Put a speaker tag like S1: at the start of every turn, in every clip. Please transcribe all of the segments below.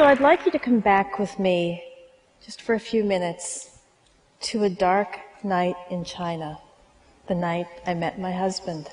S1: So I'd like you to come back with me, just for a few minutes, to a dark night in China, the night I met my husband.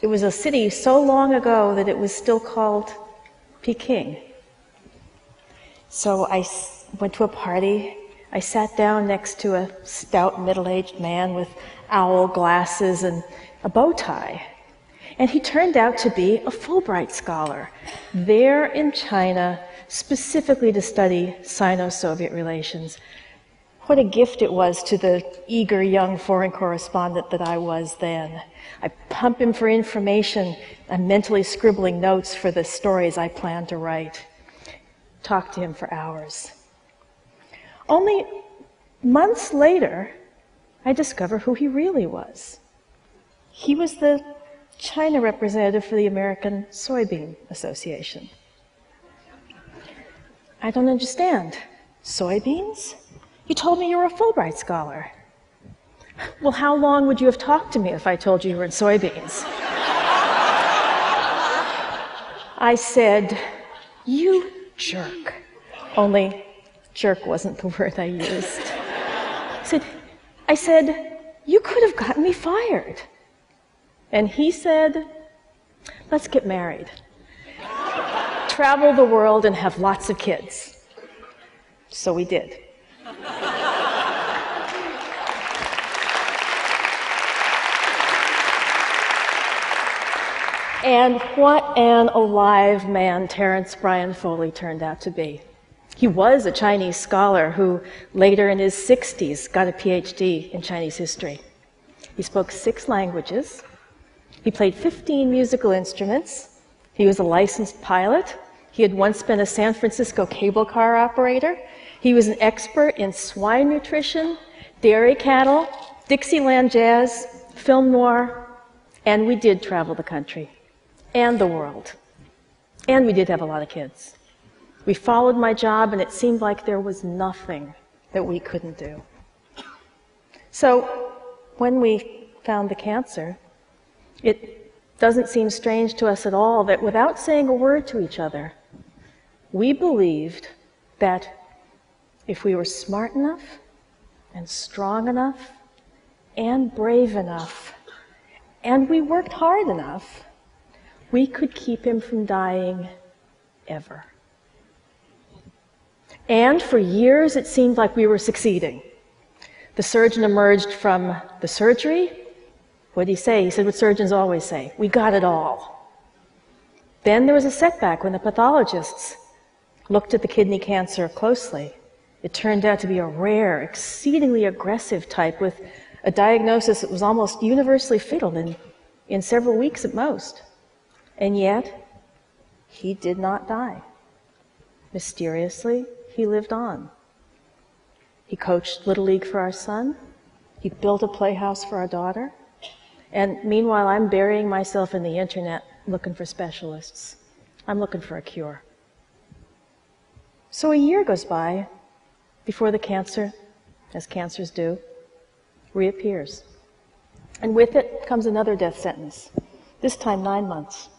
S1: It was a city so long ago that it was still called Peking. So I went to a party. I sat down next to a stout middle-aged man with owl glasses and a bow tie. And he turned out to be a Fulbright scholar, there in China specifically to study Sino-Soviet relations. What a gift it was to the eager young foreign correspondent that I was then. I pump him for information. I'm mentally scribbling notes for the stories I plan to write. Talk to him for hours. Only months later, I discover who he really was. He was the China representative for the American Soybean Association. I don't understand. Soybeans? You told me you were a Fulbright scholar. Well, how long would you have talked to me if I told you you were in soybeans? I said, you jerk. Only jerk wasn't the word I used. I said, you could have gotten me fired. And he said, let's get married. Travel the world and have lots of kids. So we did. And what an alive man Terence Bryan Foley turned out to be. He was a Chinese scholar who later in his 60s got a PhD in Chinese history. He spoke 6 languages. He played 15 musical instruments. He was a licensed pilot. He had once been a San Francisco cable car operator. He was an expert in swine nutrition, dairy cattle, Dixieland jazz, film noir, and we did travel the country and the world. And we did have a lot of kids. We followed my job, and it seemed like there was nothing that we couldn't do. So when we found the cancer, it doesn't seem strange to us at all that without saying a word to each other, we believed that if we were smart enough and strong enough and brave enough, and we worked hard enough, we could keep him from dying ever. And for years, it seemed like we were succeeding. The surgeon emerged from the surgery. What did he say? He said what surgeons always say, we got it all. Then there was a setback when the pathologists looked at the kidney cancer closely. It turned out to be a rare, exceedingly aggressive type with a diagnosis that was almost universally fatal in several weeks at most. And yet, he did not die. Mysteriously, he lived on. He coached Little League for our son. He built a playhouse for our daughter. And meanwhile, I'm burying myself in the internet looking for specialists. I'm looking for a cure. So a year goes by before the cancer, as cancers do, reappears. And with it comes another death sentence, this time 9 months.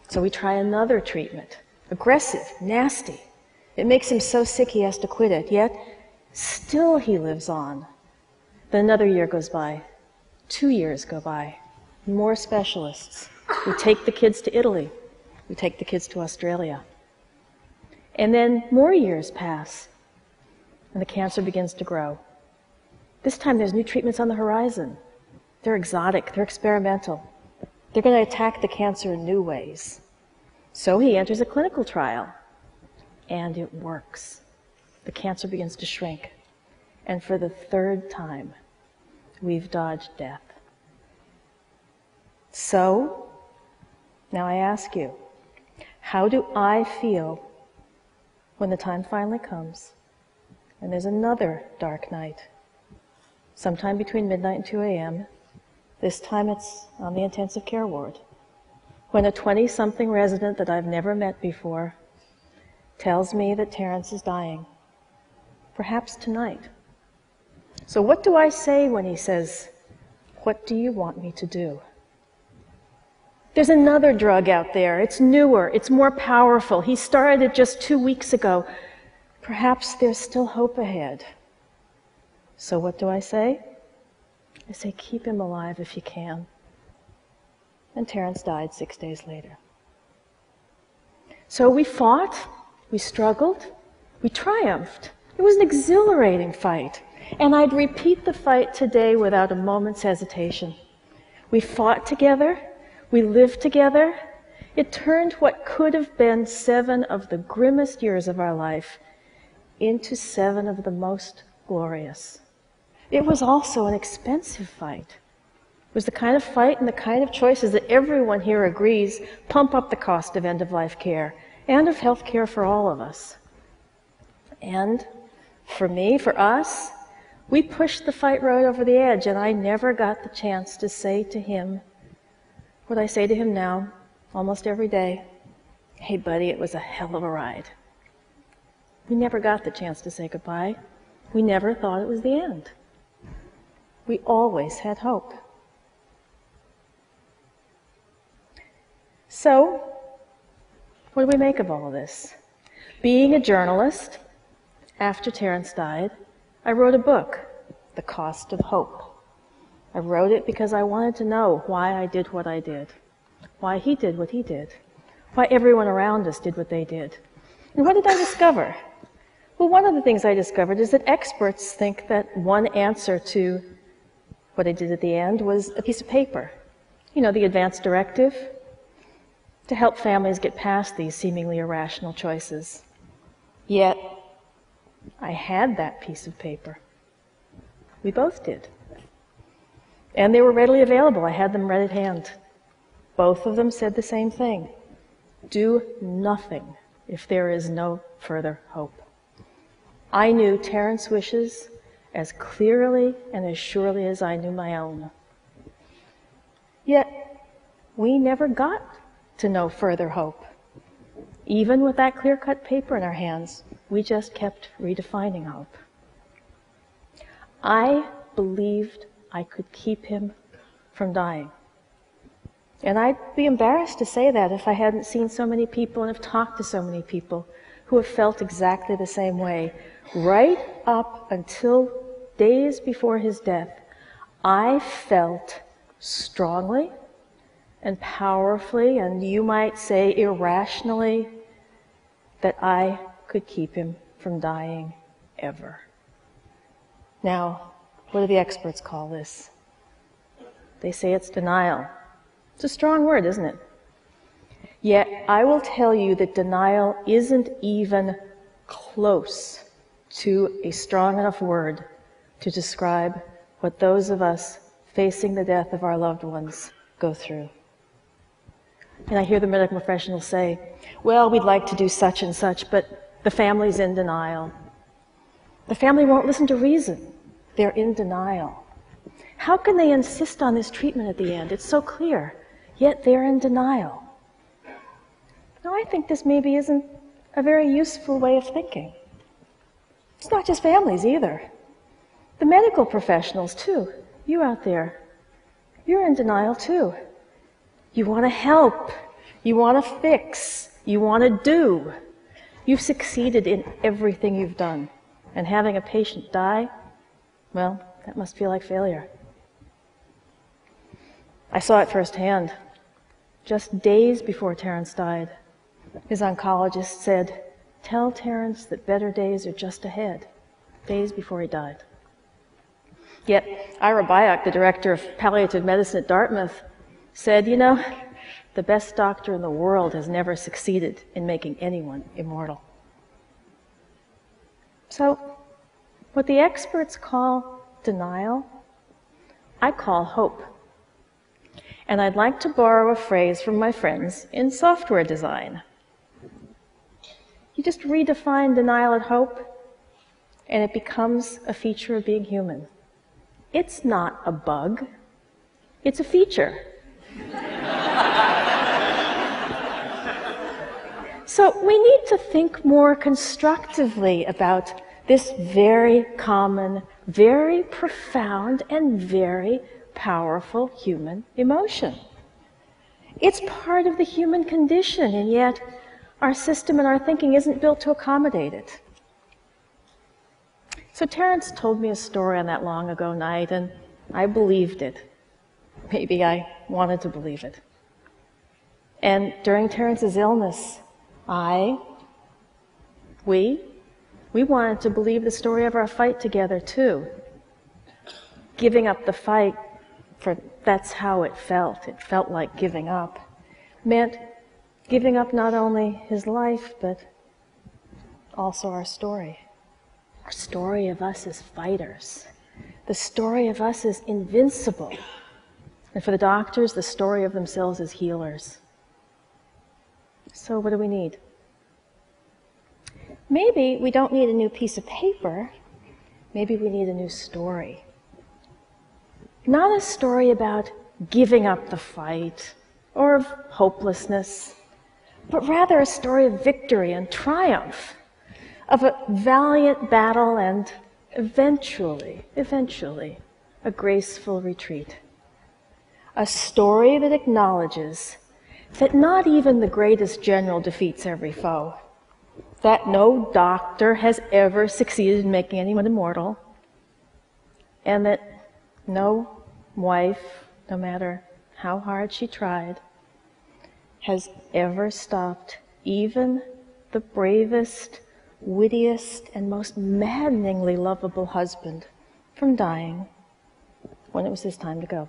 S1: So we try another treatment, aggressive, nasty. It makes him so sick he has to quit it, yet still he lives on. Then another year goes by, 2 years go by, more specialists. We take the kids to Italy, we take the kids to Australia. And then more years pass, and the cancer begins to grow. This time there's new treatments on the horizon. They're exotic, they're experimental. They're going to attack the cancer in new ways. So he enters a clinical trial, and it works. The cancer begins to shrink. And for the 3rd time, we've dodged death. So, now I ask you, how do I feel when the time finally comes and there's another dark night, sometime between midnight and 2 a.m., this time it's on the intensive care ward, when a 20-something resident that I've never met before tells me that Terence is dying, perhaps tonight. So what do I say when he says, "What do you want me to do?" There's another drug out there. It's newer. It's more powerful. He started it just 2 weeks ago. Perhaps there's still hope ahead. So what do I say? I say, keep him alive if you can. And Terence died 6 days later. So we fought, we struggled, we triumphed. It was an exhilarating fight. And I'd repeat the fight today without a moment's hesitation. We fought together, we lived together. It turned what could have been 7 of the grimmest years of our life into 7 of the most glorious. It was also an expensive fight. It was the kind of fight and the kind of choices that everyone here agrees pump up the cost of end-of-life care and of health care for all of us. And for me, for us, we pushed the fight right over the edge, and I never got the chance to say to him what I say to him now, almost every day. Hey, buddy, it was a hell of a ride. We never got the chance to say goodbye. We never thought it was the end. We always had hope. So, what do we make of all this? Being a journalist, after Terence died, I wrote a book, The Cost of Hope. I wrote it because I wanted to know why I did what I did, why he did what he did, why everyone around us did what they did. And what did I discover? Well, one of the things I discovered is that experts think that one answer to what I did at the end was a piece of paper. You know, the advance directive, to help families get past these seemingly irrational choices. Yet, I had that piece of paper. We both did. And they were readily available. I had them right at hand. Both of them said the same thing. Do nothing if there is no further hope. I knew Terence's wishes as clearly and as surely as I knew my own. Yet, we never got to know further hope. Even with that clear-cut paper in our hands, we just kept redefining hope. I believed I could keep him from dying. And I'd be embarrassed to say that if I hadn't seen so many people and have talked to so many people who have felt exactly the same way. Right up until days before his death, I felt strongly and powerfully, and you might say irrationally, that I could keep him from dying ever. Now, what do the experts call this? They say it's denial. It's a strong word, isn't it? Yet, I will tell you that denial isn't even close to a strong enough word to describe what those of us facing the death of our loved ones go through. And I hear the medical professionals say, well, we'd like to do such and such, but the family's in denial. The family won't listen to reason. They're in denial. How can they insist on this treatment at the end? It's so clear. Yet they're in denial. Now, I think this maybe isn't a very useful way of thinking. It's not just families either. The medical professionals, too. You out there, you're in denial, too. You want to help. You want to fix. You want to do. You've succeeded in everything you've done. And having a patient die, well, that must feel like failure. I saw it firsthand. Just days before Terence died, his oncologist said, tell Terence that better days are just ahead, days before he died. Yet, Ira Byock, the director of palliative medicine at Dartmouth, said, you know, the best doctor in the world has never succeeded in making anyone immortal. So, what the experts call denial, I call hope. And I'd like to borrow a phrase from my friends in software design. You just redefine denial and hope, and it becomes a feature of being human. It's not a bug, it's a feature. So we need to think more constructively about this very common, very profound, and very powerful human emotion. It's part of the human condition, and yet our system and our thinking isn't built to accommodate it. So Terence told me a story on that long ago night, and I believed it. Maybe I wanted to believe it. And during Terence's illness, we wanted to believe the story of our fight together too. Giving up the fight, for that's how it felt. It felt like giving up. Meant giving up not only his life, but also our story. Our story of us as fighters. The story of us as invincible. And for the doctors, the story of themselves as healers. So what do we need? Maybe we don't need a new piece of paper. Maybe we need a new story. Not a story about giving up the fight or of hopelessness, but rather a story of victory and triumph, of a valiant battle and eventually, a graceful retreat. A story that acknowledges that not even the greatest general defeats every foe, that no doctor has ever succeeded in making anyone immortal, and that no wife, no matter how hard she tried, has ever stopped even the bravest, wittiest, and most maddeningly lovable husband from dying when it was his time to go.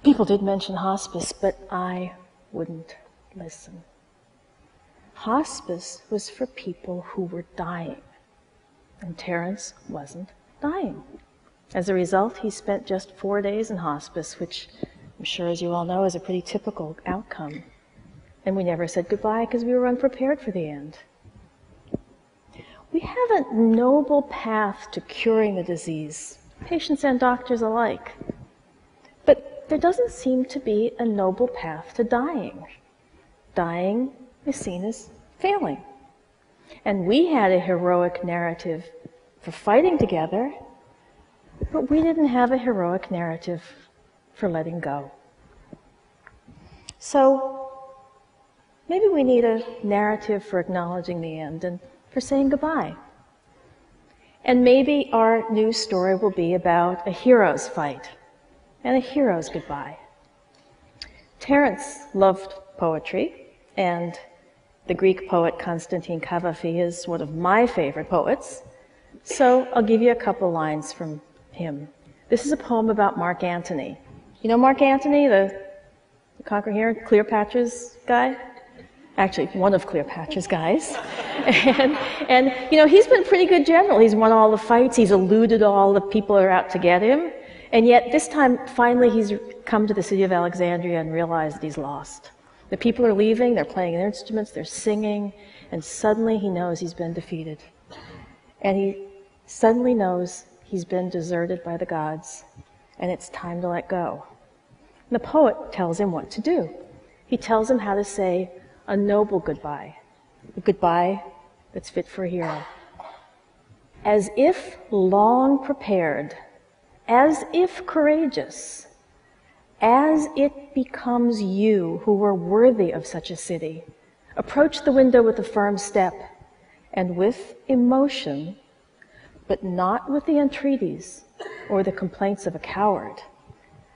S1: People did mention hospice, but I wouldn't listen. Hospice was for people who were dying, and Terence wasn't dying. As a result, he spent just 4 days in hospice, which I'm sure, as you all know, is a pretty typical outcome. And we never said goodbye because we were unprepared for the end. We have a noble path to curing the disease, patients and doctors alike. But there doesn't seem to be a noble path to dying. Dying is seen as failing. And we had a heroic narrative for fighting together, but we didn't have a heroic narrative for letting go. So maybe we need a narrative for acknowledging the end and for saying goodbye. And maybe our new story will be about a hero's fight and a hero's goodbye. Terence loved poetry, and the Greek poet Constantine Cavafy is one of my favorite poets, so I'll give you a couple lines from him. This is a poem about Mark Antony. You know Mark Antony, the conqueror here, Cleopatra's guy? Actually, one of Cleopatra's guys. And you know, he's been a pretty good general. He's won all the fights. He's eluded all the people who are out to get him. And yet, this time, finally, he's come to the city of Alexandria and realized he's lost. The people are leaving, they're playing their instruments, they're singing, and suddenly he knows he's been defeated. And he suddenly knows he's been deserted by the gods, and it's time to let go. And the poet tells him what to do. He tells him how to say a noble goodbye, a goodbye that's fit for a hero. As if long prepared, as if courageous, as it becomes you who were worthy of such a city, approach the window with a firm step, and with emotion, but not with the entreaties or the complaints of a coward.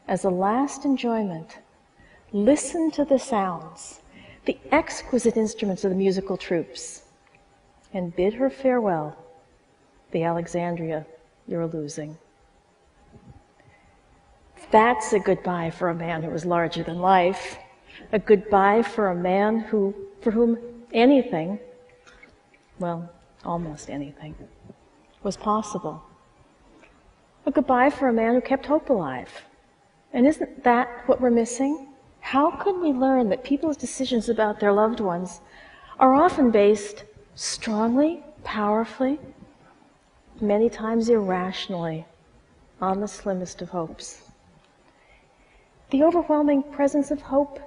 S1: As a last enjoyment, listen to the sounds, the exquisite instruments of the musical troops, and bid her farewell, the Alexandria you're losing. That's a goodbye for a man who was larger than life, a goodbye for a man for whom anything, well, almost anything, was possible. A goodbye for a man who kept hope alive. And isn't that what we're missing? How can we learn that people's decisions about their loved ones are often based strongly, powerfully, many times irrationally, on the slimmest of hopes? The overwhelming presence of hope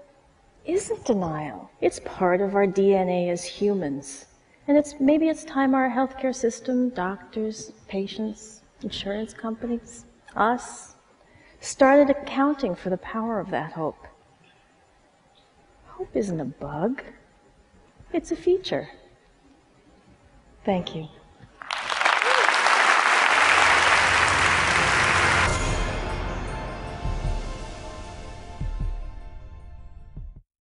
S1: isn't denial. It's part of our DNA as humans. And maybe it's time our healthcare system, doctors, patients, insurance companies, us, started accounting for the power of that hope. Hope isn't a bug. It's a feature. Thank you.